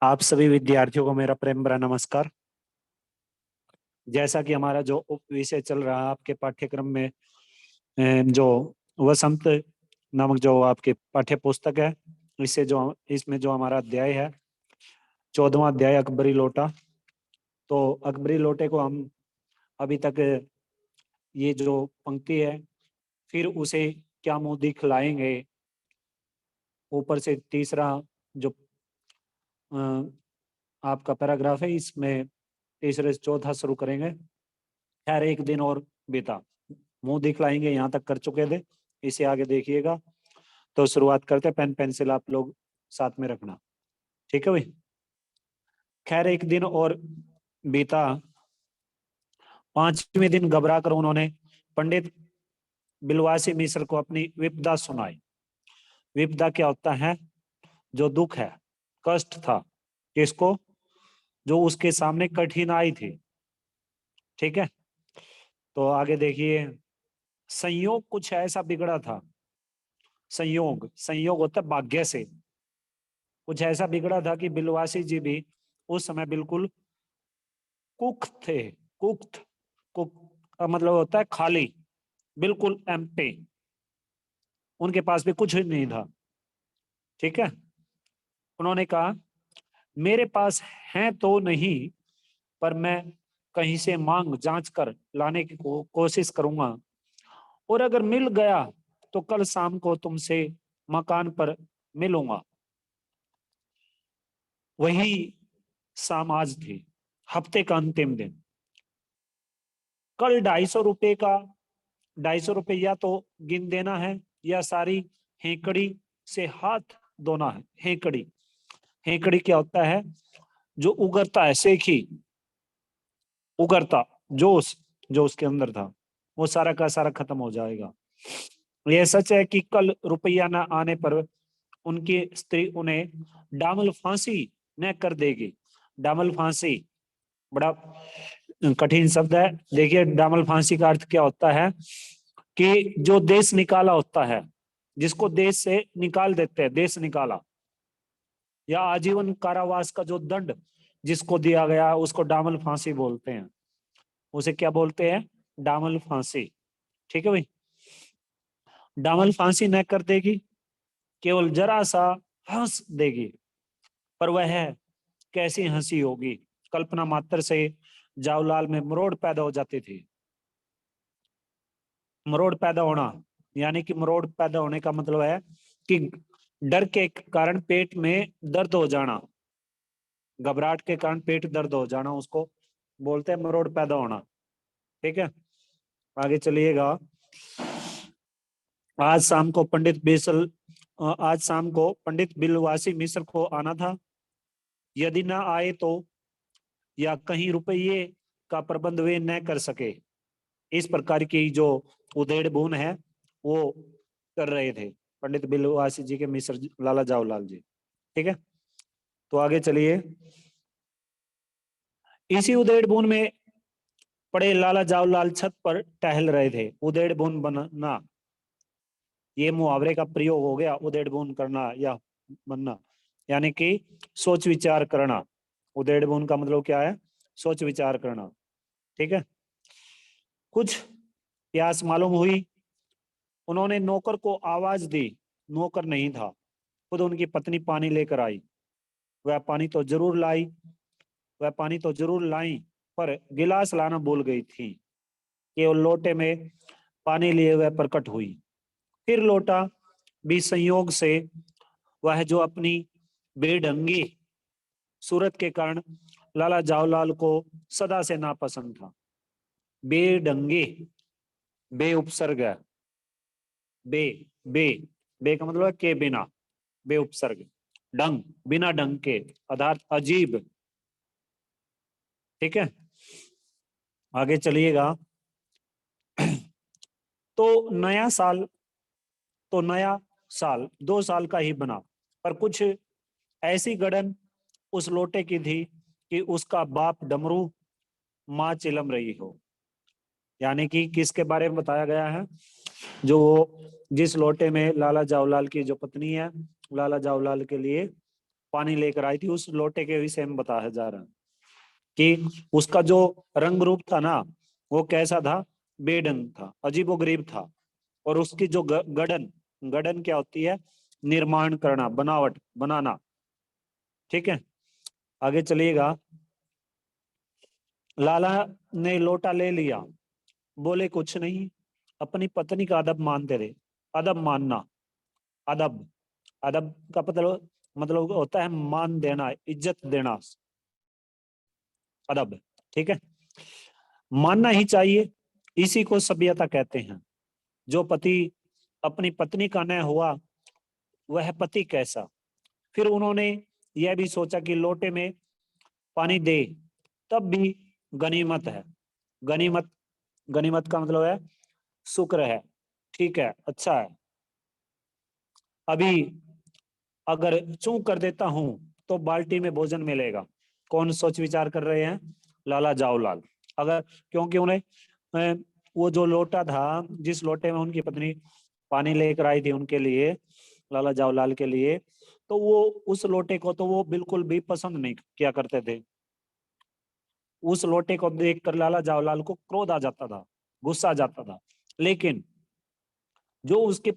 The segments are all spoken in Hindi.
आप सभी विद्यार्थियों को मेरा प्रेम भरा नमस्कार। जैसा कि हमारा जो विषय चल रहा है आपके पाठ्यक्रम में, जो वसंत नामक जो आपके पाठ्य पुस्तक है, इसमें जो हमारा अध्याय है 14वां अध्याय अकबरी लोटा। तो अकबरी लोटे को हम अभी तक ये जो पंक्ति है फिर उसे क्या मुंह दिखलाएंगे, ऊपर से तीसरा जो अ, आपका पैराग्राफ है इसमें तीसरे से चौथा शुरू करेंगे। खैर एक दिन और बीता, मुंह दिखलाएंगे यहाँ तक कर चुके थे, इसे आगे देखिएगा। तो शुरुआत करते हैं, पेन पेंसिल आप लोग साथ में रखना, ठीक है भाई। खैर एक दिन और बीता, पांचवें दिन घबरा कर उन्होंने पंडित बिलवासी मिश्र को अपनी विपदा सुनाई। विपदा क्या होता है? जो दुख है, कष्ट था, किसको? जो उसके सामने कठिनाई थी, ठीक है। तो आगे देखिए, संयोग कुछ ऐसा बिगड़ा था। संयोग, संयोग होता है भाग्य से। कुछ ऐसा बिगड़ा था कि बिलवासी जी भी उस समय बिल्कुल कुक थे। कुक, कुक का मतलब होता है खाली, बिल्कुल एम्प्टी। उनके पास भी कुछ नहीं था, ठीक है। उन्होंने कहा मेरे पास है तो नहीं, पर मैं कहीं से मांग जांच कर लाने की कोशिश करूंगा, और अगर मिल गया तो कल शाम को तुमसे मकान पर मिलूंगा। वही शाम आज थी, हफ्ते का अंतिम दिन। कल 250 रुपए का, 250 रुपए या तो गिन देना है या सारी हेकड़ी से हाथ धोना है। हेकड़ी, हेकड़ी क्या होता है? जो उगरता है, सेखी, उगरता जोश जो उसके अंदर था वो सारा का सारा खत्म हो जाएगा। यह सच है कि कल रुपया न आने पर उनकी स्त्री उन्हें डामल फांसी न कर देगी। डामल फांसी बड़ा कठिन शब्द है। देखिए डामल फांसी का अर्थ क्या होता है कि जो देश निकाला होता है, जिसको देश से निकाल देते हैं, देश निकाला, या आजीवन कारावास का जो दंड जिसको दिया गया उसको डामल फांसी बोलते हैं। उसे क्या बोलते हैं? डामल फांसी, ठीक है भाई। डामल फांसी न कर देगी, केवल जरा सा हंस देगी। पर वह कैसी हंसी होगी? कल्पना मात्र से जावलाल में मरोड़ पैदा हो जाती थी। मरोड़ पैदा होना यानी कि मरोड़ पैदा होने का मतलब है कि डर के कारण पेट में दर्द हो जाना, घबराहट के कारण पेट दर्द हो जाना, उसको बोलते हैं मरोड़ पैदा होना, ठीक है। आगे चलिएगा। आज शाम को पंडित बिलवासी मिश्र को आना था। यदि ना आए तो, या कहीं रुपये का प्रबंध वे न कर सके, इस प्रकार की जो उधेड़ बुन है वो कर रहे थे पंडित बिलवासी जी के मिश्र लाला जावलाल जी, ठीक है। तो आगे चलिए। इसी उधेड़ बुन में पड़े लाला जावलाल छत पर टहल रहे थे। उधेड़ बुन बनना, ये मुहावरे का प्रयोग हो गया। उधेड़ बुन करना या बनना यानी कि सोच विचार करना। उधेड़ बुन का मतलब क्या है? सोच विचार करना, ठीक है। कुछ प्यास मालूम हुई, उन्होंने नौकर को आवाज दी। नौकर नहीं था, खुद उनकी पत्नी पानी लेकर आई। वह पानी तो जरूर लाई, वह पानी तो जरूर लाई, पर गिलास लाना भूल गई थी। केवल लोटे में पानी लिए वह प्रकट हुई। फिर लोटा भी संयोग से, वह जो अपनी बेढंगी सूरत के कारण लाला जावलाल को सदा से नापसंद था। बेढंगी, बे उपसर्ग है। बे, बे, बे का मतलब है के बिना, बे उपसर्ग। ढंग, बिना ढंग के, अर्थात अजीब, ठीक है। आगे चलिएगा। तो नया साल, तो नया साल 2 साल का ही बना, पर कुछ ऐसी गड़न उस लोटे की थी कि उसका बाप डमरू, माँ चिलम रही हो। यानी कि किसके बारे में बताया गया है? जो जिस लोटे में लाला जावलाल की जो पत्नी है, लाला जावलाल के लिए पानी लेकर आई थी, उस लोटे के विषय में बताया जा रहा है कि उसका जो रंग रूप था ना, वो कैसा था, बेढंग था, अजीबोगरीब था। और उसकी जो गड़न, गड़न क्या होती है, निर्माण करना, बनावट, बनाना। ठीक है, आगे चलिएगा। लाला ने लोटा ले लिया, बोले कुछ नहीं, अपनी पत्नी का अदब मानते रहे। अदब मानना, अदब, अदब का मतलब होता है मान देना, इज्जत देना, अदब। ठीक है, मानना ही चाहिए, इसी को सभ्यता कहते हैं। जो पति अपनी पत्नी का न हुआ, वह पति कैसा। फिर उन्होंने यह भी सोचा कि लोटे में पानी दे, तब भी गनीमत है। गनीमत, गनीमत का मतलब है शुक्र है, ठीक है, अच्छा है। अभी अगर चूं कर देता हूं तो बाल्टी में भोजन मिलेगा। कौन सोच विचार कर रहे हैं, लाला जावलाल। अगर, क्योंकि उन्हें वो जो लोटा था, जिस लोटे में उनकी पत्नी पानी लेकर आई थी उनके लिए, लाला जावलाल के लिए, तो वो उस लोटे को तो वो बिल्कुल भी पसंद नहीं किया करते थे। उस लोटे को देखकर लाला जावलाल को क्रोध आ जाता था, गुस्सा आ जाता था। लेकिन जो उसके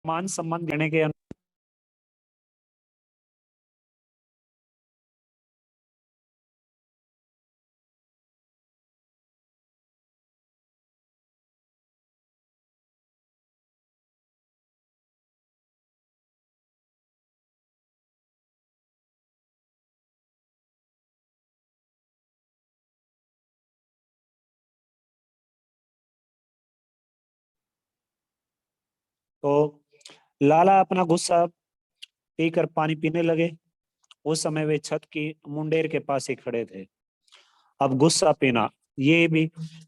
मान सम्मान देने के, तो लाला अपना गुस्सा पीकर पानी पीने लगे। उस समय वे छत की मुंडेर के पास ही खड़े थे। अब गुस्सा पीना, ये भी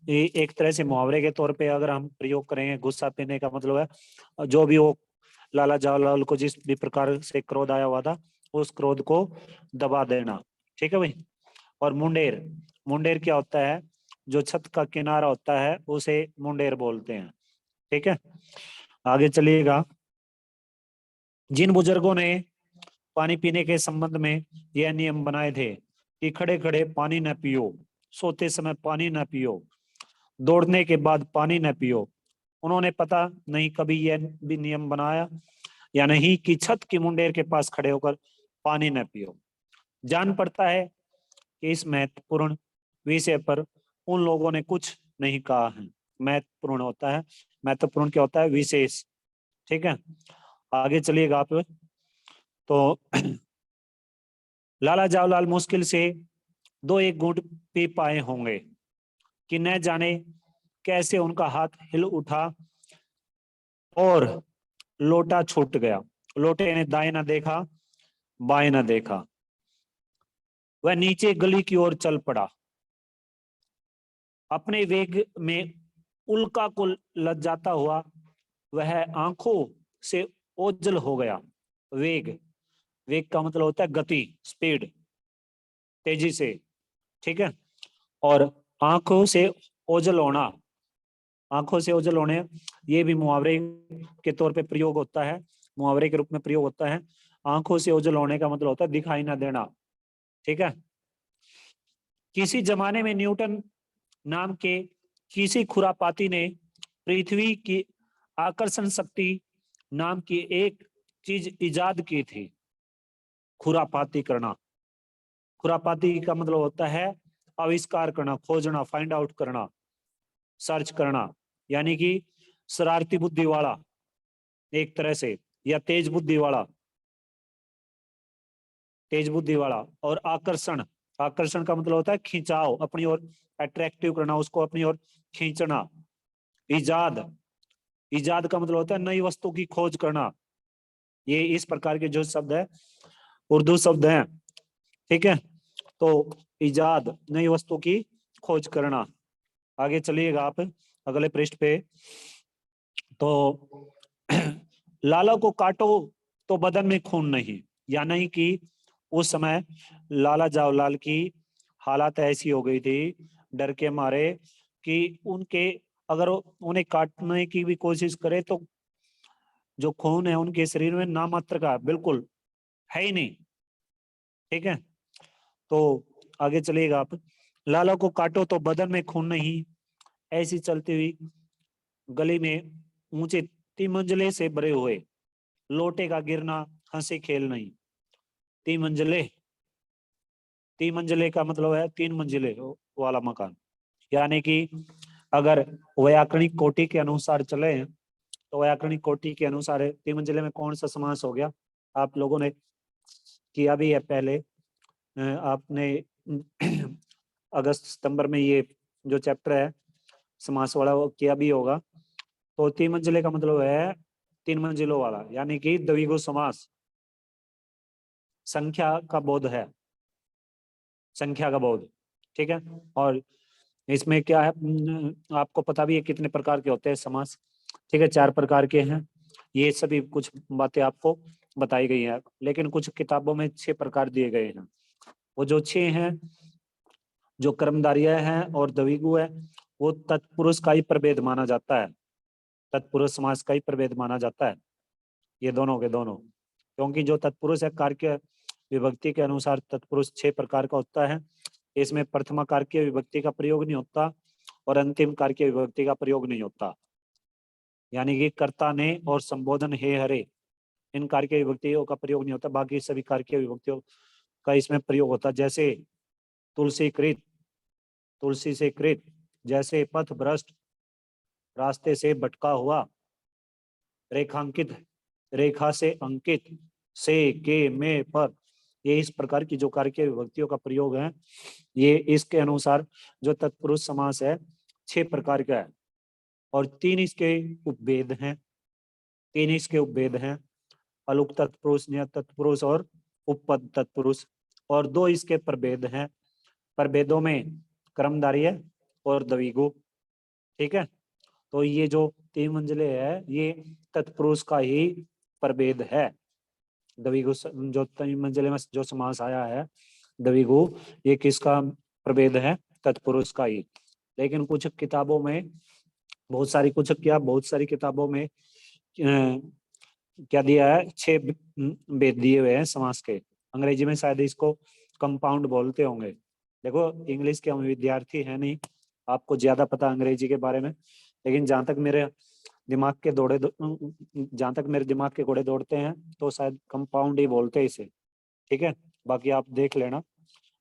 एक तरह से मुहावरे के तौर पे अगर हम प्रयोग करेंगे, गुस्सा पीने का मतलब है जो भी वो लाला जावलाल को जिस भी प्रकार से क्रोध आया हुआ था, उस क्रोध को दबा देना। ठीक है भाई। और मुंडेर, मुंडेर क्या होता है, जो छत का किनारा होता है उसे मुंडेर बोलते हैं। ठीक है, आगे चलिएगा। जिन बुजुर्गों ने पानी पीने के संबंध में यह नियम बनाए थे कि खड़े खड़े पानी न पियो, सोते समय पानी न पियो, दौड़ने के बाद पानी न पियो, उन्होंने पता नहीं कभी यह भी नियम बनाया या नहीं कि छत की मुंडेर के पास खड़े होकर पानी न पियो। जान पड़ता है कि इस महत्वपूर्ण विषय पर उन लोगों ने कुछ नहीं कहा है। महत्वपूर्ण होता है, महत्वपूर्ण क्या होता है, विशेष। ठीक है, आगे चलिएगा आप। तो लाला जावलाल मुश्किल से दो एक घूंट पी पाए होंगे कि न जाने कैसे उनका हाथ हिल उठा और लोटा छूट गया। लोटे ने दाएं ना देखा, बाएं ना देखा, वह नीचे गली की ओर चल पड़ा। अपने वेग में उल्का को लजाता हुआ वह आंखों से ओझल हो गया। वेग, वेग का मतलब होता है गति, स्पीड, तेजी से। ठीक है, और आंखों से ओझल होना, आंखों से ओझल होने, ये भी मुहावरे के तौर पे प्रयोग होता है, मुहावरे के रूप में प्रयोग होता है। आंखों से ओझल होने का मतलब होता है दिखाई ना देना। ठीक है, किसी जमाने में न्यूटन नाम के किसी खुरापाती ने पृथ्वी की आकर्षण शक्ति नाम की एक चीज इजाद की थी। खुरापाती करना, खुरापाती का मतलब होता है आविष्कार करना, खोजना, फाइंड आउट करना, सर्च करना, यानी कि शरारती बुद्धि वाला एक तरह से, या तेज बुद्धि वाला, तेज बुद्धि वाला। और आकर्षण, आकर्षण का मतलब होता है खिंचाव, अपनी ओर अट्रैक्टिव करना, उसको अपनी ओर खींचना। इजाद, इजाद का मतलब होता है नई वस्तु की खोज करना। ये इस प्रकार के जो शब्द है उर्दू शब्द हैं। ठीक है, तो इजाद, नई वस्तु की खोज करना। आगे चलिएगा आप अगले पृष्ठ पे। तो लाला को काटो तो बदन में खून नहीं, या नहीं कि उस समय लाला जावलाल की हालत ऐसी हो गई थी, डर के मारे कि उनके अगर उन्हें काटने की भी कोशिश करे तो जो खून है उनके शरीर में ना मात्र का बिल्कुल है ही नहीं। ठीक है, तो आगे चलिएगा आप। लाला को काटो तो बदन में खून नहीं, ऐसी चलती हुई गली में ऊंचे 3 मंजिले से भरे हुए लोटे का गिरना हंसी खेल नहीं। 3 मंजिले, 3 मंजिले का मतलब है 3 मंजिले वाला मकान। यानी कि अगर व्याकरणिक कोटि के अनुसार चले तो व्याकरणिक कोटि के अनुसार 3 मंजिले में कौन सा समास हो गया, आप लोगों ने किया भी है पहले। आपने अगस्त सितंबर में ये जो चैप्टर है समास वाला वो किया भी होगा। तो 3 मंजिले का मतलब है 3 मंजिलों वाला, यानी कि द्विगु समास। संख्या का बोध है, संख्या का बोध। ठीक है, और इसमें क्या है, आपको पता भी है कितने प्रकार के होते हैं समास। ठीक है, 4 प्रकार के हैं। ये सभी कुछ बातें आपको बताई गई है, लेकिन कुछ किताबों में 6 प्रकार दिए गए हैं। वो जो 6 हैं, जो कर्मधारय है और द्विगु है, वो तत्पुरुष का ही प्रभेद माना जाता है। तत्पुरुष समास का ही प्रभेद माना जाता है, ये दोनों के दोनों। क्योंकि जो तत्पुरुष है कार्य विभक्ति के अनुसार तत्पुरुष 6 प्रकार का होता है। इसमें प्रथमा कार्य विभक्ति का प्रयोग नहीं होता और अंतिम कार्य विभक्ति का प्रयोग नहीं होता। यानी कि कर्ता ने और संबोधन हे हरे, इन कार्य विभक्तियों का प्रयोग नहीं होता, बाकी सभी कार्य विभक्तियों का इसमें प्रयोग होता है। जैसे तुलसी कृत, तुलसी से कृत। जैसे पथ भ्रष्ट, रास्ते से भटका हुआ। रेखांकित, रेखा से अंकित। से, के, में, पर। ये इस प्रकार की जो कार्य विभक्तियों का प्रयोग है, ये इसके अनुसार जो तत्पुरुष समास है 6 प्रकार का है। और 3 इसके उपभेद हैं, 3 इसके उपभेद हैं, अलुक तत्पुरुष, नियत तत्पुरुष और उपपद तत्पुरुष। और 2 इसके प्रभेद हैं, प्रभेदों में कर्मधारय और द्विगु। ठीक है, तो ये जो 3 मंजिले है ये तत्पुरुष का ही प्रभेद है। द्विगु जो 3 मंजिले में जो समास आया है द्विगु, ये किसका प्रभेद है, तत्पुरुष का ही। लेकिन कुछ किताबों में बहुत सारी किताबों में क्या दिया है, 6 भेद दिए हुए हैं समास के। अंग्रेजी में शायद इसको कंपाउंड बोलते होंगे। देखो इंग्लिश के हम विद्यार्थी हैं नहीं, आपको ज्यादा पता अंग्रेजी के बारे में, लेकिन जहां तक मेरे दिमाग के घोड़े दौड़ते हैं तो शायद कंपाउंड ही बोलते हैं इसे। ठीक है, बाकी आप देख लेना,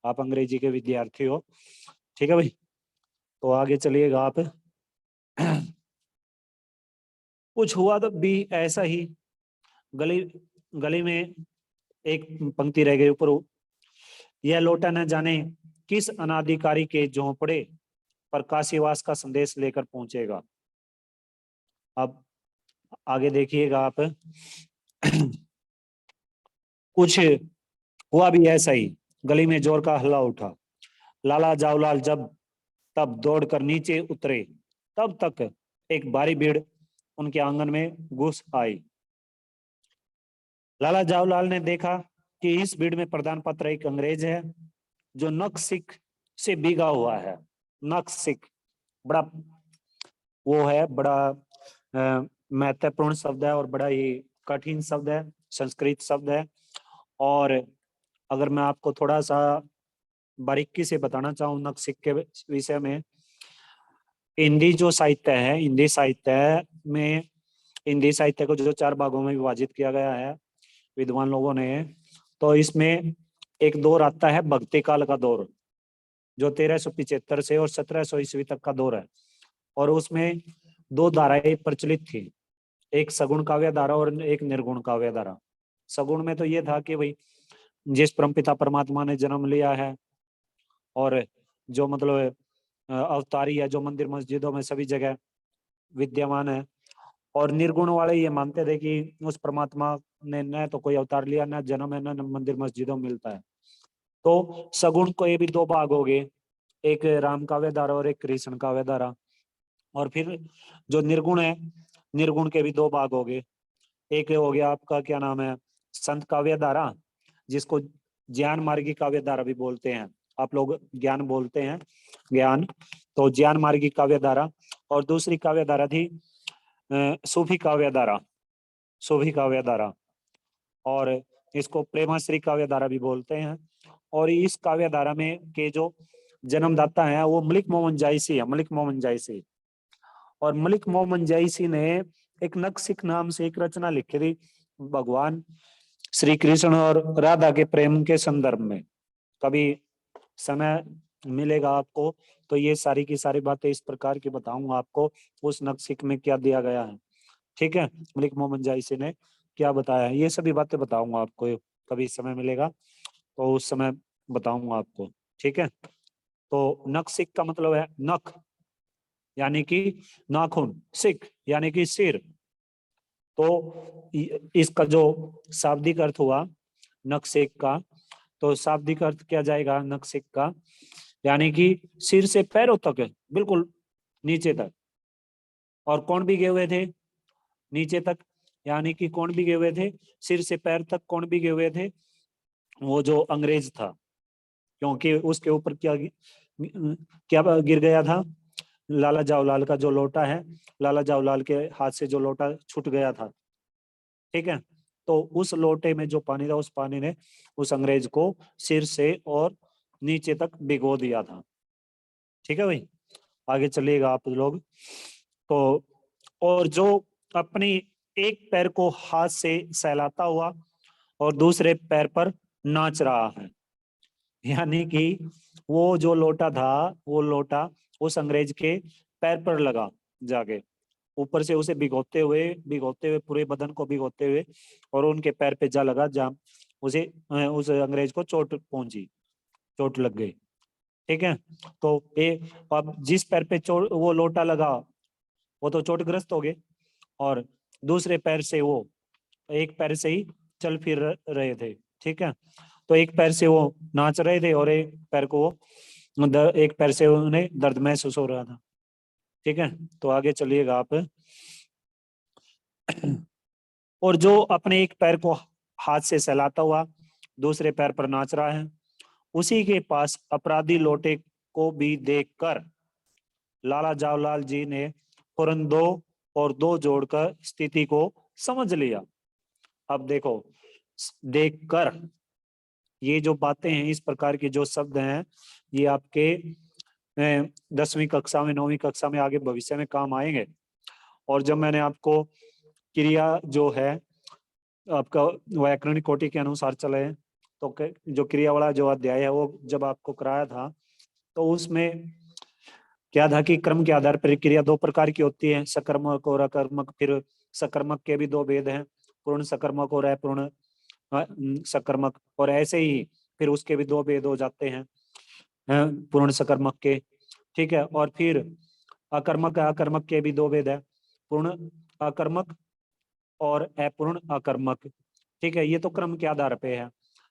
आप अंग्रेजी के विद्यार्थी हो। ठीक है भाई, तो आगे चलिएगा आप। कुछ हुआ तो भी ऐसा ही, गली गली में एक पंक्ति रह गई ऊपर, यह लोटा न जाने किस अनाधिकारी के झोंपड़े पर काशीवास का संदेश लेकर पहुंचेगा। अब आगे देखिएगा आप। कुछ हुआ भी ऐसा ही, गली में जोर का हल्ला उठा। लाला जावलाल जब तब दौड़कर नीचे उतरे, तब तक एक भारी भीड़ उनके आंगन में घुस आई। लाला जावलाल ने देखा कि इस भीड़ में प्रधान पात्र एक अंग्रेज है जो नक सिख से भीगा हुआ है। नक सिख बड़ा वो है, बड़ा महत्वपूर्ण शब्द है और बड़ा ही कठिन शब्द है, संस्कृत शब्द है। और अगर मैं आपको थोड़ा सा बारीकी से बताना चाहूँ नक सिख के विषय में, हिंदी जो साहित्य है, हिंदी साहित्य को जो 4 भागों में विभाजित किया गया है विद्वान लोगों ने, तो इसमें एक दौर आता है भक्ति काल का दौर, जो 1375 से और 1700 ईस्वी तक का दौर है। और उसमें 2 धाराएं प्रचलित थी, एक सगुण काव्य धारा और एक निर्गुण काव्य धारा। सगुण में तो ये था कि भाई जिस परमपिता परमात्मा ने जन्म लिया है और जो मतलब अवतारी है, जो मंदिर मस्जिदों में सभी जगह विद्यमान है। और निर्गुण वाले ये मानते थे कि उस परमात्मा ने न तो कोई अवतार लिया, न जन्म है, न मंदिर मस्जिदों में मिलता है। तो सगुण को ये भी 2 भाग हो गए, एक राम काव्य धारा और एक कृष्ण काव्य धारा। और फिर जो निर्गुण है, निर्गुण के भी 2 भाग हो गए, एक हो गया आपका क्या नाम है संत काव्य धारा, जिसको ज्ञान मार्गी काव्य धारा भी बोलते हैं, आप लोग ज्ञान बोलते हैं, ज्ञान। तो ज्ञान मार्गी काव्य धारा, और दूसरी काव्य धारा थी सूफी काव्य धारा, सूफी काव्य धारा, और इसको प्रेमाश्री काव्य धारा भी बोलते हैं। और इस काव्य धारा में के जो जन्मदाता है वो मलिक मोहम्मद जायसी है, मलिक मोहम्मद जायसी। और मलिक मोहम्मद जायसी ने एक नक्सिक नाम से एक रचना लिखी थी भगवान श्री कृष्ण और राधा के प्रेम के संदर्भ में। कभी समय मिलेगा आपको तो ये सारी की सारी बातें इस प्रकार की बताऊंगा आपको, उस नक्सिक में क्या दिया गया है। ठीक है, मलिक मोहम्मद जायसी ने क्या बताया है, ये सभी बातें बताऊंगा आपको, कभी समय मिलेगा तो उस समय बताऊंगा आपको। ठीक है, तो नक्सिक का मतलब है नख यानी कि नाखून, सिक यानी कि सिर। तो इसका जो शाब्दिक अर्थ हुआ नक्सिक का, तो शाब्दिक अर्थ क्या जाएगा नक्सिक का, यानी कि सिर से पैरों तक है, बिल्कुल नीचे तक। और कौन भी गए हुए थे नीचे तक, यानी कि कौन भी गए हुए थे सिर से पैर तक, कौन भी गए हुए थे, वो जो अंग्रेज था। क्योंकि उसके ऊपर क्या क्या गिर गया था, लाला जावलाल का जो लोटा है, लाला जावलाल के हाथ से जो लोटा छूट गया था। ठीक है, तो उस लोटे में जो पानी था उस पानी ने उस अंग्रेज को सिर से और नीचे तक भिगो दिया था। ठीक है भाई, आगे चलिएगा आप लोग। तो और जो अपनी एक पैर को हाथ से सहलाता हुआ और दूसरे पैर पर नाच रहा है, यानी कि वो जो लोटा था वो लोटा उस अंग्रेज के पैर पर लगा जाके, ऊपर से उसे भिगोते हुए पूरे बदन को भिगोते हुए, और उनके पैर पे जा लगा जहाँ उसे उस अंग्रेज को चोट पहुंची, चोट लग गई। ठीक है, तो अब जिस पैर पे चोट वो लोटा लगा वो तो चोटग्रस्त हो गए, और दूसरे पैर से वो एक पैर से ही चल फिर रहे थे। ठीक है, तो एक पैर से वो नाच रहे थे और एक पैर को वो एक पैर से उन्हें दर्द महसूस हो रहा था। ठीक है, तो आगे चलिएगा आप। और जो अपने एक पैर को हाथ से सहलाता हुआ दूसरे पैर पर नाच रहा है, उसी के पास अपराधी लोटे को भी देखकर लाला जावलाल जी ने फौरन दो और दो जोड़कर स्थिति को समझ लिया। अब देखो, देखकर, ये जो बातें हैं इस प्रकार के जो शब्द हैं ये आपके 10वीं कक्षा में 9वीं कक्षा में आगे भविष्य में काम आएंगे। और जब मैंने आपको क्रिया जो है आपका व्याकरणिक कोटि के अनुसार चले, तो जो क्रिया वाला जो अध्याय है वो जब आपको कराया था तो उसमें क्या था कि क्रम के आधार पर क्रिया दो प्रकार की होती है, सकर्मक और अकर्मक। फिर सकर्मक के भी दो भेद हैं, पूर्ण सकर्मक और अपूर्ण सकर्मक। और ऐसे ही फिर उसके भी दो भेद हो जाते हैं पूर्ण सकर्मक के। ठीक है, और फिर अकर्मक अकर्मक के भी दो भेद है, पूर्ण अकर्मक और अपूर्ण अकर्मक। ठीक है, ये तो क्रम के आधार पे है,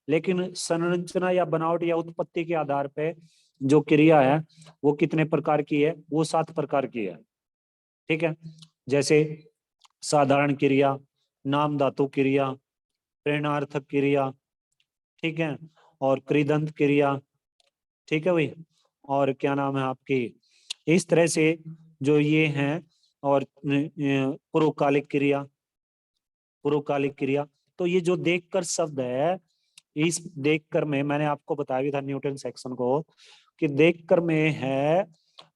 लेकिन संरचना या बनावट या उत्पत्ति के आधार पे जो क्रिया है वो कितने प्रकार की है, वो 7 प्रकार की है। ठीक है, जैसे साधारण क्रिया, नाम धातु क्रिया, प्रेरणार्थक क्रिया, ठीक है, और कृदंत क्रिया। ठीक है भाई, और क्या नाम है आपकी, इस तरह से जो ये हैं। और पूर्वकालिक क्रिया, पूर्वकालिक क्रिया। तो ये जो देखकर शब्द है, इस देखकर में मैंने आपको बताया भी था न्यूटन सेक्शन को कि देखकर में है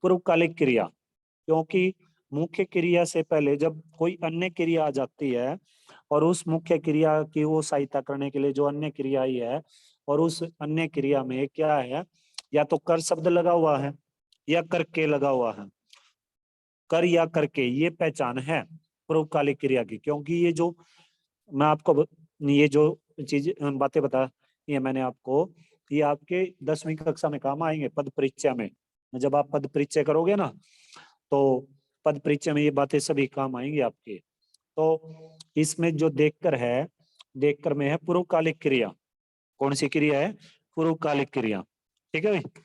पूर्वकालिक क्रिया। क्योंकि मुख्य क्रिया से पहले जब कोई अन्य क्रिया आ जाती है और उस मुख्य क्रिया की वो सहायता करने के लिए जो अन्य क्रिया आई है, और उस अन्य क्रिया में क्या है, या तो कर शब्द लगा हुआ है या करके लगा हुआ है, कर या करके, ये पहचान है पूर्वकालिक क्रिया की। क्योंकि ये जो मैं आपको ये जो चीज बातें बता ये मैंने आपको, ये आपके 10वीं कक्षा में काम आएंगे पद परीक्षा में। जब आप पद परीक्षा करोगे ना तो पद परीक्षा में ये बातें सभी काम आएंगी आपके। तो इसमें जो देखकर है, देखकर में है पूर्वकालिक क्रिया। कौन सी क्रिया है, पूर्वकालिक क्रिया। ठीक है भाई,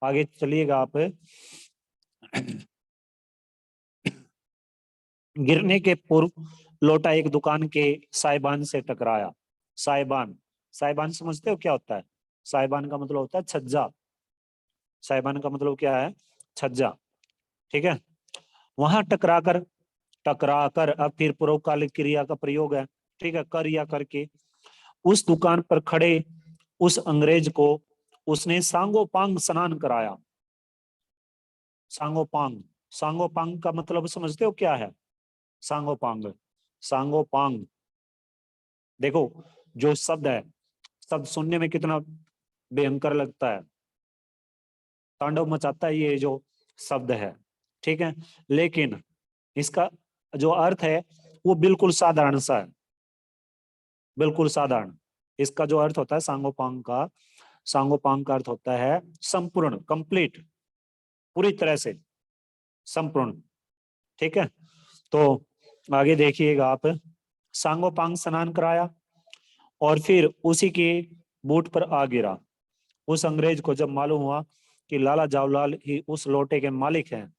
आगे चलिएगा आप। गिरने के पूर्व लोटा एक दुकान के साइबान से टकराया। साइबान, साइबान समझते हो क्या होता है, साइबान का मतलब होता है छज्जा। साहिबान का मतलब क्या है, छज्जा, ठीक है। वहां टकराकर अब फिर पूर्वकालिक क्रिया का प्रयोग है, ठीक है, कर या करके उस दुकान पर खड़े उस अंग्रेज को उसने सांगोपांग स्नान कराया। सांगोपांग, सांगोपांग का मतलब समझते हो क्या है? सांगोपांग, सांगोपांग, देखो जो शब्द है, शब्द सुनने में कितना भयंकर लगता है, तांडव मचाता है ये जो शब्द है, ठीक है। लेकिन इसका जो अर्थ है वो बिल्कुल साधारण सा है, बिल्कुल साधारण। इसका जो अर्थ होता है सांगोपांग का अर्थ होता है संपूर्ण, कंप्लीट, पूरी तरह से संपूर्ण, ठीक है। तो आगे देखिएगा आप, सांगोपांग स्नान कराया और फिर उसी के बूट पर आ गिरा। उस अंग्रेज को जब मालूम हुआ कि लाला जावलाल ही उस लोटे के मालिक हैं,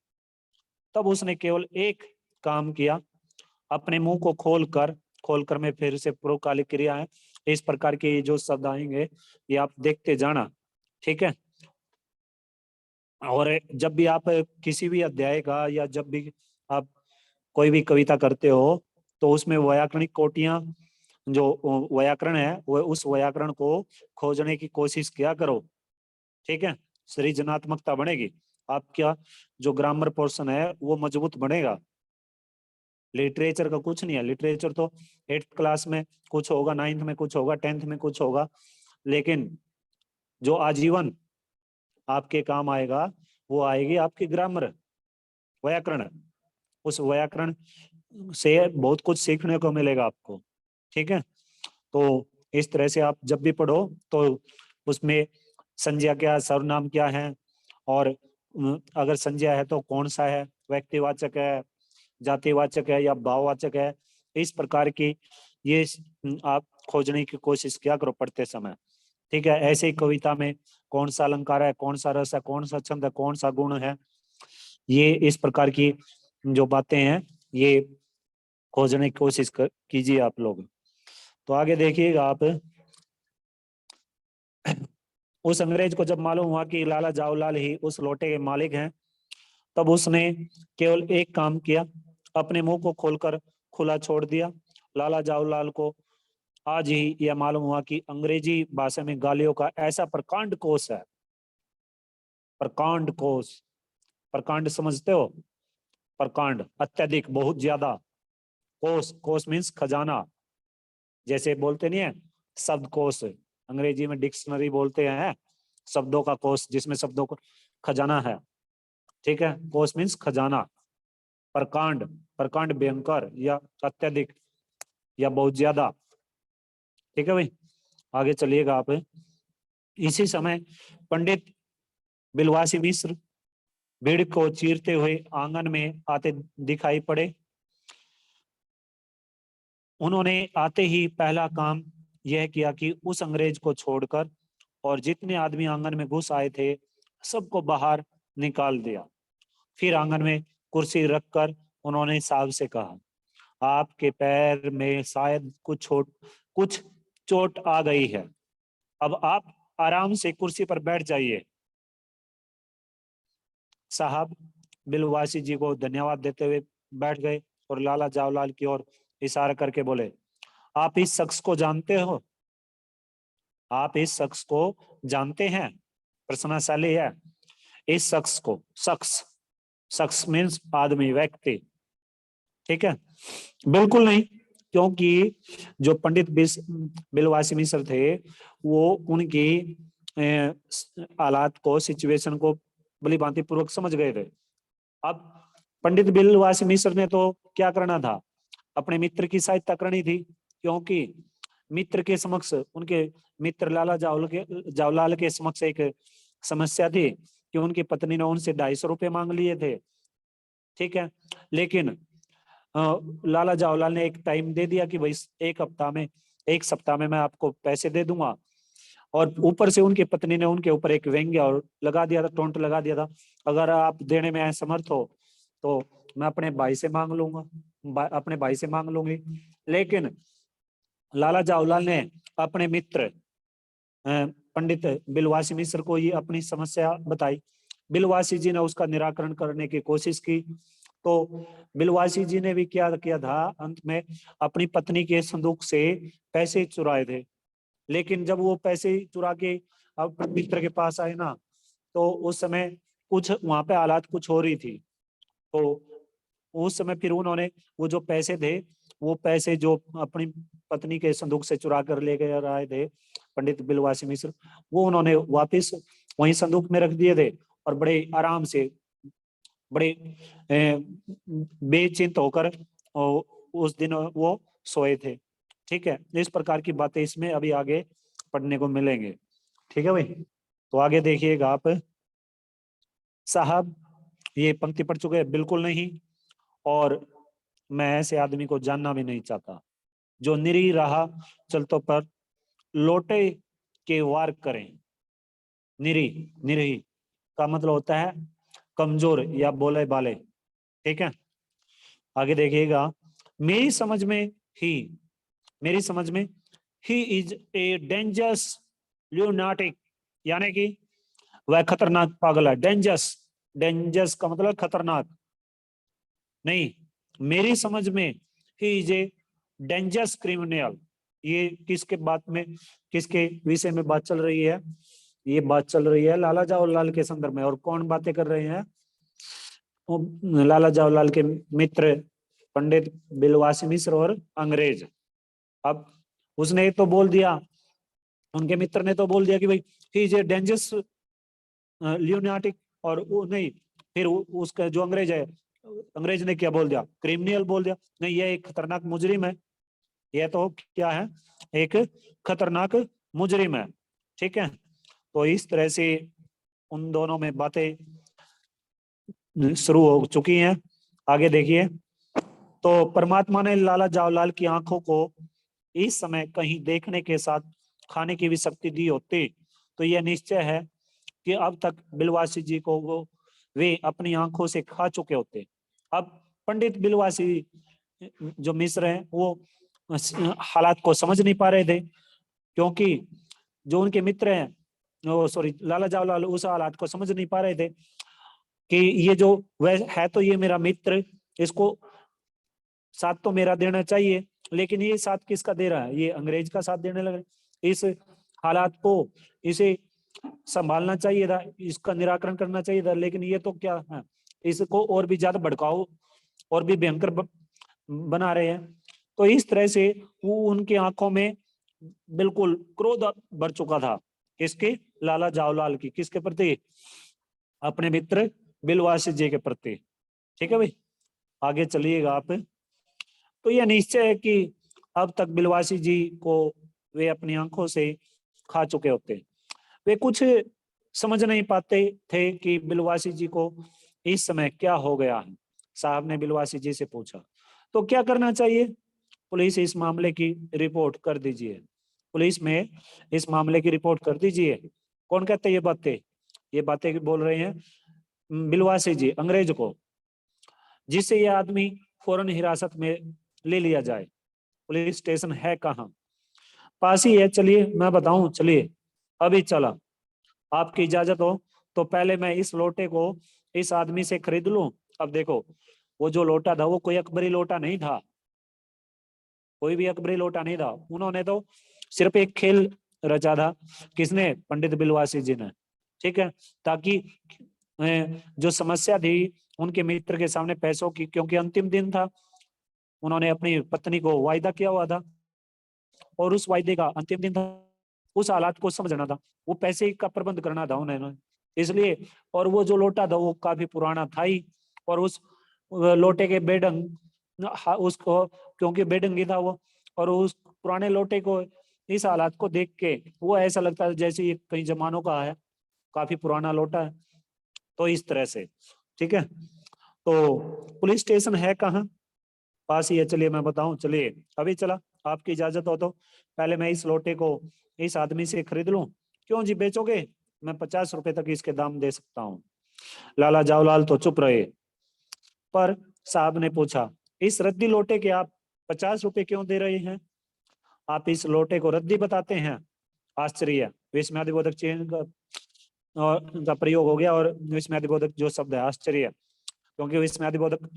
तब उसने केवल एक काम किया, अपने मुंह को खोलकर में फिर से पूर्वकालिक क्रिया है, इस प्रकार के जो शब्द आएंगे ये आप देखते जाना, ठीक है। और जब भी आप किसी भी अध्याय का या जब भी आप कोई भी कविता करते हो तो उसमें व्याकरणिक कोटियां, जो व्याकरण है वो उस व्याकरण को खोजने की कोशिश किया करो, ठीक है। सृजनात्मकता बढ़ेगी, आपका जो ग्रामर पोर्शन है वो मजबूत बनेगा। लिटरेचर का कुछ नहीं है, लिटरेचर तो 8th क्लास में कुछ होगा, 9th में कुछ होगा, 10th में कुछ होगा, लेकिन जो आजीवन आपके काम आएगा वो आएगी आपकी ग्रामर, व्याकरण। उस व्याकरण से बहुत कुछ सीखने को मिलेगा आपको, ठीक है। तो इस तरह से आप जब भी पढ़ो तो उसमें संज्ञा क्या, सर्वनाम क्या है, और अगर संज्ञा है तो कौन सा है, व्यक्तिवाचक है, जातिवाचक है या भाववाचक है, इस प्रकार की ये आप खोजने की कोशिश किया करो पढ़ते समय, ठीक है। ऐसे ही कविता में कौन सा अलंकार है, कौन सा रस है, कौन सा छंद है, कौन सा गुण है, ये इस प्रकार की जो बातें हैं ये खोजने की कोशिश कीजिए आप लोग। तो आगे देखिएगा आप, उस अंग्रेज को जब मालूम हुआ कि लाला जावलाल ही उस लोटे के मालिक हैं, तब उसने केवल एक काम किया, अपने मुंह को खोलकर खुला छोड़ दिया। लाला जावलाल को आज ही यह मालूम हुआ कि अंग्रेजी भाषा में गालियों का ऐसा प्रकांड कोश है, प्रकांड कोश, प्रकांड समझते हो, प्रकांड अत्यधिक, बहुत ज्यादा, कोश, कोश मीन्स खजाना, जैसे बोलते नहीं है शब्द कोश, अंग्रेजी में डिक्शनरी बोलते हैं, शब्दों का कोश जिसमें शब्दों को खजाना है, ठीक है। कोश मीन्स खजाना, प्रकांड, प्रकांड भयंकर या अत्यधिक या बहुत ज्यादा, ठीक है भाई। आगे चलिएगा आप, इसी समय पंडित बिलवासी मिश्र भीड़ को चीरते हुए आंगन में आते दिखाई पड़े। उन्होंने आते ही पहला काम यह किया कि उस अंग्रेज को छोड़कर और जितने आदमी आंगन में घुस आए थे सबको बाहर निकाल दिया। फिर आंगन में कुर्सी रखकर उन्होंने साहब से कहा, आपके पैर में शायद कुछ चोट आ गई है, अब आप आराम से कुर्सी पर बैठ जाइए। साहब बिलवासी जी को धन्यवाद देते हुए बैठ गए और लाला जावलाल की ओर इशारा करके बोले, आप इस शख्स को जानते हो? आप इस शख्स को जानते हैं? प्रश्नशाली है। इस शख्स को, शख्स, शख्स मीन्स आदमी, व्यक्ति, ठीक है। बिल्कुल नहीं, क्योंकि जो पंडित बिलवासी मिश्र थे वो उनकी हालात को, सिचुएशन को भली भांति पूर्वक समझ गए थे। अब पंडित बिलवासी मिश्र ने तो क्या करना था, अपने मित्र की सहायता करनी थी, क्योंकि मित्र के समक्ष, उनके मित्र लाला जावलाल के समक्ष एक समस्या थी कि उनकी पत्नी ने उनसे 250 रुपए मांग लिए थे, ठीक है। लेकिन लाला जावलाल ने एक टाइम दे दिया कि भाई एक सप्ताह में मैं आपको पैसे दे दूंगा, और ऊपर से उनकी पत्नी ने उनके ऊपर एक व्यंग्य और लगा दिया था, टोंट लगा दिया था, अगर आप देने में असमर्थ हो तो मैं अपने भाई से मांग लूंगा, अपने भाई से मांग लूंगी। लेकिन लाला जावलाल ने अपने मित्र पंडित बिलवासी मिश्र को ये अपनी समस्या बताई। बिलवासी जी ने उसका निराकरण करने की कोशिश की। तो बिलवासी जी ने भी क्या किया था, अंत में अपनी पत्नी के संदूक से पैसे चुराए थे। लेकिन जब वो पैसे चुरा के अपने मित्र के पास आए ना, तो उस समय कुछ वहां पे हालात कुछ हो रही थी। तो उस समय फिर उन्होंने वो जो पैसे थे, वो पैसे जो अपनी पत्नी के संदूक से चुरा कर ले गए आए थे पंडित बिलवासी मिश्र, वो उन्होंने वापस वही संदूक में रख दिए थे और बड़े आराम से, बड़े बेचिंत होकर उस दिन वो सोए थे। ठीक है, इस प्रकार की बातें इसमें अभी आगे पढ़ने को मिलेंगे। ठीक है भाई, तो आगे देखिएगा आप। साहब ये पंक्ति पढ़ चुके हैं? बिल्कुल नहीं, और मैं ऐसे आदमी को जानना भी नहीं चाहता जो निरी रहा चलतों पर लोटे के वार करें। निरी, निरी का मतलब होता है कमजोर या बोले बाले। ठीक है, आगे देखिएगा। मेरी समझ में ही, मेरी समझ में ही इज ए डेंजरस ल्यूनाटिक, यानी कि वह खतरनाक पागल है। डेंजरस, डेंजरस का मतलब खतरनाक नहीं, मेरी समझ में he is a dangerous criminal. ये किसके बात में, किसके विषय में बात चल रही है? ये बात चल रही है लाला जवाहरलाल के संदर्भ में। और कौन बातें कर रहे हैं? लाला जवाहरलाल के मित्र पंडित बिलवासी मिश्र और अंग्रेज। अब उसने तो बोल दिया, उनके मित्र ने तो बोल दिया कि भाई ही इज ए डेंजरस ल्यूनाटिक, और वो नहीं, फिर उसका जो अंग्रेज है, अंग्रेज ने क्या बोल दिया? क्रिमिनल बोल दिया। नहीं, यह एक खतरनाक मुजरिम है, यह तो क्या है? एक खतरनाक मुजरिम है। ठीक है, तो इस तरह से उन दोनों में बातें शुरू हो चुकी हैं। आगे देखिए। तो परमात्मा ने लाला जवाहरलाल की आंखों को इस समय कहीं देखने के साथ खाने की भी शक्ति दी होती, तो यह निश्चय है कि अब तक बिलवासी जी को वे अपनी आंखों से खा चुके होते। अब पंडित बिलवासी जो मिश्र हैं, वो हालात को समझ नहीं पा रहे थे, क्योंकि जो उनके मित्र हैं, सॉरी लाला जवाहरलाल, उस हालात को समझ नहीं पा रहे थे कि ये जो वह है तो ये मेरा मित्र, इसको साथ तो मेरा देना चाहिए, लेकिन ये साथ किसका दे रहा है? ये अंग्रेज का साथ देने लगे। इस हालात को, इसे संभालना चाहिए था, इसका निराकरण करना चाहिए था, लेकिन ये तो क्या है, इसको और भी ज्यादा भड़काऊ और भी भयंकर बना रहे हैं। तो इस तरह से वो उनकी आंखों में बिल्कुल क्रोध भर चुका था। किसके? लाला जवाहरलाल की। किसके प्रति? अपने मित्र बिलवासी जी के प्रति। ठीक है भाई, आगे चलिएगा आप। तो यह निश्चय है कि अब तक बिलवासी जी को वे अपनी आंखों से खा चुके होते। वे कुछ समझ नहीं पाते थे कि बिलवासी जी को इस समय क्या हो गया है। साहब ने बिलवासी जी से पूछा, तो क्या करना चाहिए? पुलिस इस मामले की रिपोर्ट कर दीजिए। पुलिस में इस मामले की रिपोर्ट कर दीजिए। कौन कहते हैं ये बातें? ये बातें बोल रहे हैं बिलवासी जी अंग्रेज को, जिससे ये आदमी फौरन हिरासत में ले लिया जाए। पुलिस स्टेशन है कहाँ? पास ही है, चलिए मैं बताऊं, चलिए अभी चला। आपकी इजाजत हो तो पहले मैं इस लोटे को इस आदमी से खरीद लूं। अब देखो, वो जो लोटा था वो कोई अकबरी लोटा नहीं था, कोई भी अकबरी लोटा नहीं था। उन्होंने तो सिर्फ एक खेल रचा था। किसने? पंडित बिलवासी जी ने। ठीक है, ताकि जो समस्या थी उनके मित्र के सामने पैसों की, क्योंकि अंतिम दिन था, उन्होंने अपनी पत्नी को वायदा किया हुआ था और उस वायदे का अंतिम दिन था, उस हालात को समझना था, वो पैसे का प्रबंध करना था उन्हें, इसलिए। और वो जो लोटा था वो काफी पुराना था ही, और उस लोटे के बेढंग उसको, क्योंकि बेढंगी था वो, और उस पुराने लोटे को, इस हालात को देख के वो ऐसा लगता है जैसे ये कई जमानों का है, काफी पुराना लोटा है। तो इस तरह से, ठीक है। तो पुलिस स्टेशन है कहाँ? पास ही है, चलिए मैं बताऊं, चलिए अभी चला। आपकी इजाजत हो तो पहले मैं इस लोटे को इस आदमी से खरीद लूं। क्यों जी, बेचोगे? मैं 50 रुपए तक इसके दाम दे सकता हूँ। लाला जवाहरलाल तो चुप रहे, पर साहब ने पूछा, इस रद्दी लोटे के आप 50 रुपए क्यों दे रहे हैं? आप इस लोटे को रद्दी बताते हैं? आश्चर्य, विस्मयादिबोधक चिन्ह का प्रयोग हो गया, और विस्मयादिबोधक जो शब्द है आश्चर्य, क्योंकि विस्मयादिबोधक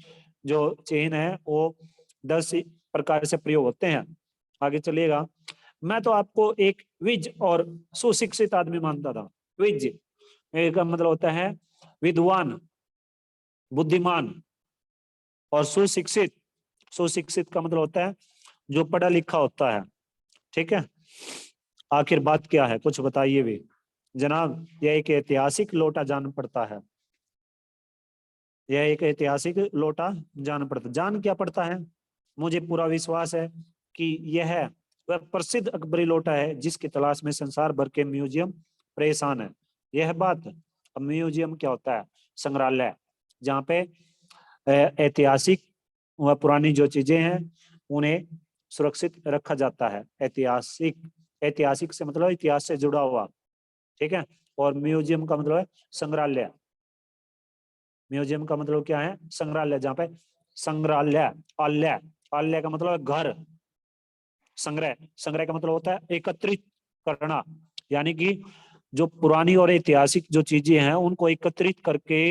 जो चिन्ह है वो 10 प्रकार से प्रयोग होते हैं। आगे चलिएगा। मैं तो आपको एक विज और सुशिक्षित आदमी मानता था। विज का मतलब होता है विद्वान, बुद्धिमान, और सुशिक्षित, सुशिक्षित का मतलब होता है जो पढ़ा लिखा होता है। ठीक है, आखिर बात क्या है, कुछ बताइए भी जनाब। यह एक ऐतिहासिक लोटा जान पड़ता है, यह एक ऐतिहासिक लोटा जान पड़ता, जान क्या पड़ता है, मुझे पूरा विश्वास है कि यह वह प्रसिद्ध अकबरी लोटा है जिसकी तलाश में संसार भर के म्यूजियम परेशान है। यह बात, अब म्यूजियम क्या होता है, संग्रहालय, जहाँ पे ऐतिहासिक व पुरानी जो चीजें हैं उन्हें सुरक्षित रखा जाता है। ऐतिहासिक, ऐतिहासिक से मतलब इतिहास से जुड़ा हुआ, ठीक है। और म्यूजियम का मतलब है संग्रहालय, म्यूजियम का मतलब क्या है, संग्रहालय, जहाँ पे संग्रहालय, आलय, आलय का मतलब है घर, संग्रह, संग्रह का मतलब होता है एकत्रित करना, यानी कि जो पुरानी और ऐतिहासिक जो चीजें हैं उनको एकत्रित करके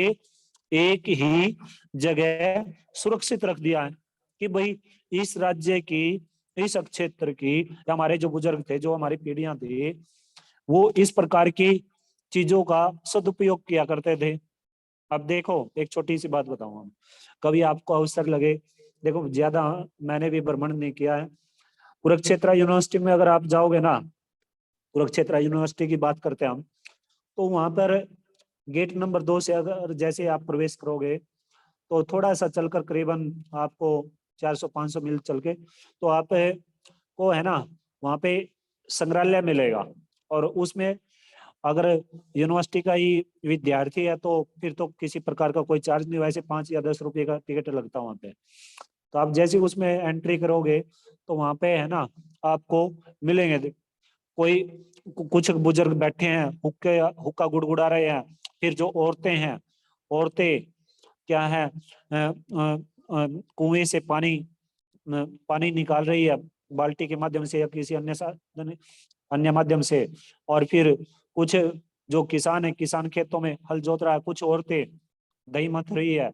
एक ही जगह सुरक्षित रख दिया है कि भाई इस राज्य की, इस क्षेत्र की, हमारे जो बुजुर्ग थे, जो हमारी पीढ़ियां थी, वो इस प्रकार की चीजों का सदुपयोग किया करते थे। अब देखो एक छोटी सी बात बताऊं, कभी आपको अवसर लगे, देखो ज्यादा मैंने भी भ्रमण नहीं किया है, कुरुक्षेत्र यूनिवर्सिटी में अगर आप जाओगे ना, कुरुक्षेत्र यूनिवर्सिटी की बात करते हैं हम, तो वहां पर गेट नंबर 2 से अगर जैसे आप प्रवेश करोगे तो थोड़ा सा चलकर करीबन आपको 400-500 मील चल के तो आप को है ना वहाँ पे संग्रहालय मिलेगा। और उसमें अगर यूनिवर्सिटी का ही विद्यार्थी है तो फिर तो किसी प्रकार का कोई चार्ज नहीं, वैसे 5 या 10 रुपए का टिकट लगता है वहाँ पे। तो आप जैसे उसमें एंट्री करोगे तो वहाँ पे है ना आपको मिलेंगे कोई, कुछ बुजुर्ग बैठे हैं, हुक्के हुक्का गुड़गुड़ा रहे हैं, फिर जो औरतें हैं, औरतें क्या है कुएं से पानी निकाल रही है बाल्टी के माध्यम से या किसी अन्य साधन, अन्य माध्यम से। और फिर कुछ जो किसान है, किसान खेतों में हल जोत रहा है, कुछ औरतें दही मथ रही है,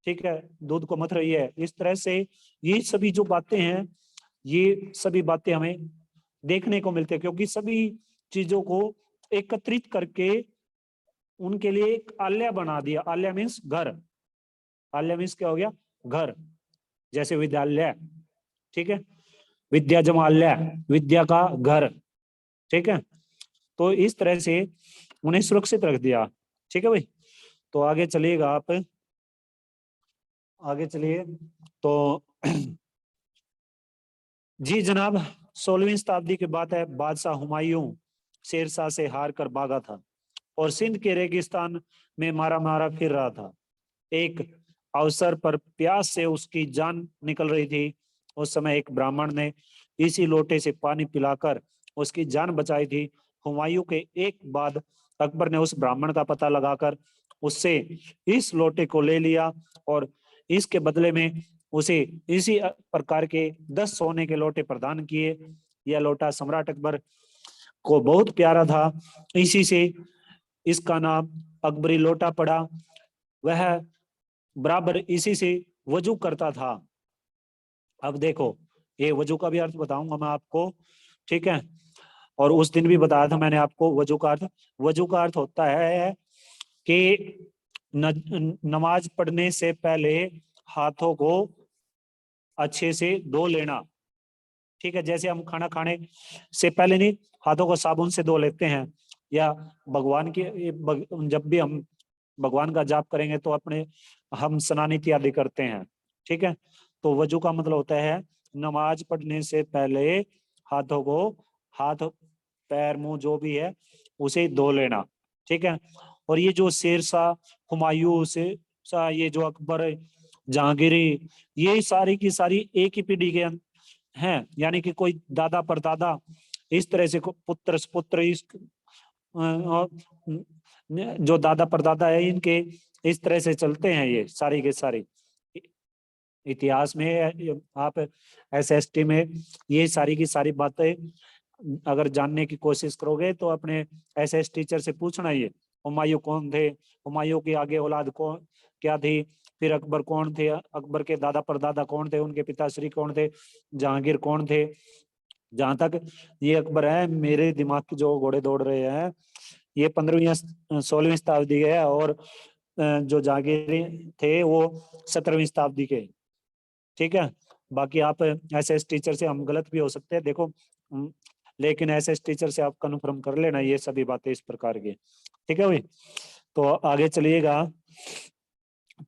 ठीक है, दूध को मथ रही है। इस तरह से ये सभी जो बातें हैं, ये सभी बातें हमें देखने को मिलते हैं, क्योंकि सभी चीजों को एकत्रित करके उनके लिए एक आलय बना दिया। आलय मीन्स घर, आलय मीन्स क्या हो गया, घर, जैसे विद्यालय, ठीक है, विद्या जमालय, विद्या का घर, ठीक है। तो इस तरह से उन्हें सुरक्षित रख दिया, ठीक है भाई। तो आगे चलिएगा आप, आगे चलिए। तो जी जनाब, 16वीं शताब्दी की बात है, बादशाह हुमायूं शेरशाह से हार कर भागा था और सिंध के रेगिस्तान में मारा मारा फिर रहा था। एक अवसर पर प्यास से उसकी जान निकल रही थी। उस समय एक ब्राह्मण ने इसी लोटे से पानी पिलाकर उसकी जान बचाई थी। हुमायूं के एक बाद अकबर ने उस ब्राह्मण का पता लगाकर उससे इस लोटे को ले लिया और इसके बदले में उसे इसी प्रकार के 10 सोने के लोटे प्रदान किए। यह लोटा सम्राट अकबर को बहुत प्यारा था, इसी से इसका नाम अकबरी लोटा पड़ा। वह बराबर इसी से वजू करता था। अब देखो ये वजू का भी अर्थ बताऊंगा मैं आपको, ठीक है। और उस दिन भी बताया था मैंने आपको वजू का अर्थ। वजू का अर्थ होता है कि नमाज पढ़ने से पहले हाथों को अच्छे से धो लेना, ठीक है। जैसे हम खाना खाने से पहले नहीं हाथों को साबुन से धो लेते हैं, या भगवान की जब भी हम भगवान का जाप करेंगे तो अपने हम स्नान इत्यादि करते हैं, ठीक है। तो वजू का मतलब होता है नमाज पढ़ने से पहले हाथों को, हाथ पैर मुंह जो भी है उसे धो लेना, ठीक है। और ये जो शेरशाह, हुमायूं से ये जो अकबर, जहांगीरी, ये सारी की सारी एक ही पीढ़ी के हैं, यानी कि कोई दादा परदादा इस तरह से पुत्र पुत्र इस जो दादा परदादा है इनके इस तरह से चलते हैं ये सारी के सारी। इतिहास में आप SST में ये सारी की सारी बातें अगर जानने की कोशिश करोगे तो अपने एसएस टीचर से पूछना ये हुमायूं कौन थे, हुमायूं की आगे औलाद कौन क्या थी, फिर अकबर कौन थे, अकबर के दादा परदादा कौन थे, उनके पिताश्री कौन थे, जहांगीर कौन थे। जहां तक ये अकबर है, मेरे दिमाग की जो घोड़े दौड़ रहे हैं, ये 15वीं 16वीं शताब्दी के है, और जो जहांगीर थे वो 17वीं शताब्दी के। ठीक है, बाकी आप एसएस टीचर से हम गलत भी हो सकते हैं, देखो लेकिन एसएस टीचर से आप कन्फर्म कर लेना ये सभी बातें इस प्रकार की। ठीक है भाई, तो आगे चलिएगा।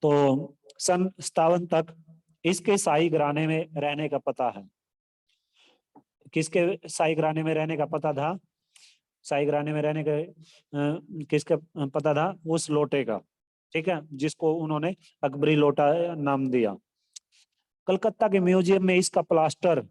तो सन 57 तक इसके शाही घराने में रहने का पता है। किसके शाही घराने में रहने का पता था? शाही घराने में रहने का किसका पता था? उस लोटे का। ठीक है, जिसको उन्होंने अकबरी लोटा नाम दिया। कलकत्ता के म्यूजियम में इसका प्लास्टर